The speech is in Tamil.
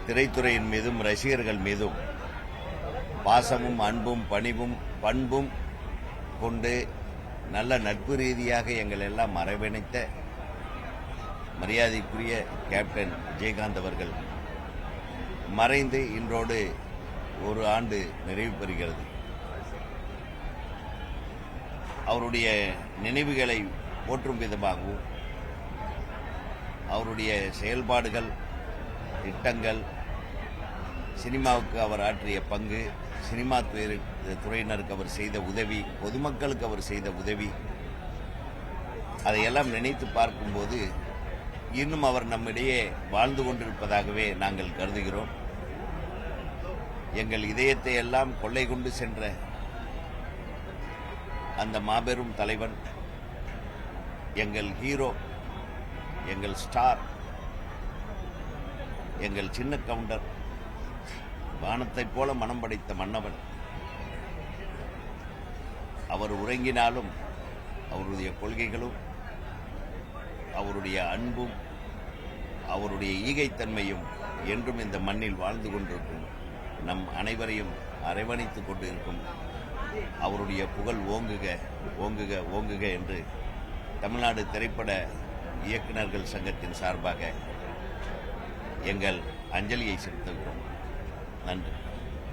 திரைத்துறையின் மீதும் ரசிகர்கள் மீதும் பாசமும் அன்பும் பண்பும் கொண்டு நல்ல நட்பு ரீதியாக எங்கள் எல்லாம் அரவணைத்த மரியாதைக்குரிய கேப்டன் விஜயகாந்த் அவர்கள் மறைந்து இன்றோடு ஒரு ஆண்டு நிறைவு பெறுகிறது. அவருடைய நினைவுகளை போற்றும் விதமாகவும் அவருடைய செயல்பாடுகள், திட்டங்கள், சினிமாவுக்கு அவர் ஆற்றிய பங்கு, சினிமா துறையினருக்கு அவர் செய்த உதவி, பொதுமக்களுக்கு அவர் செய்த உதவி, அதையெல்லாம் நினைத்து பார்க்கும்போது இன்னும் அவர் நம்மிடையே வாழ்ந்து கொண்டிருப்பதாகவே நாங்கள் கருதுகிறோம். எங்கள் இதயத்தை எல்லாம் கொள்ளை கொண்டு சென்ற அந்த மாபெரும் தலைவன், எங்கள் ஹீரோ, எங்கள் ஸ்டார், எங்கள் சின்ன கவுண்டர், வானத்தைப் போல மனம் படைத்த மன்னவன். அவர் உறங்கினாலும் அவருடைய கொள்கைகளும், அவருடைய அன்பும், அவருடைய ஈகைத்தன்மையும் என்றும் இந்த மண்ணில் வாழ்ந்து கொண்டிருக்கும். நம் அனைவரையும் அரவணைத்துக் கொண்டிருக்கும். அவருடைய புகழ் ஓங்குக ஓங்குக ஓங்குக என்று தமிழ்நாடு திரைப்பட இயக்குநர்கள் சங்கத்தின் சார்பாக எங்கள் அஞ்சலியை செலுத்துகிறோம். நன்றி.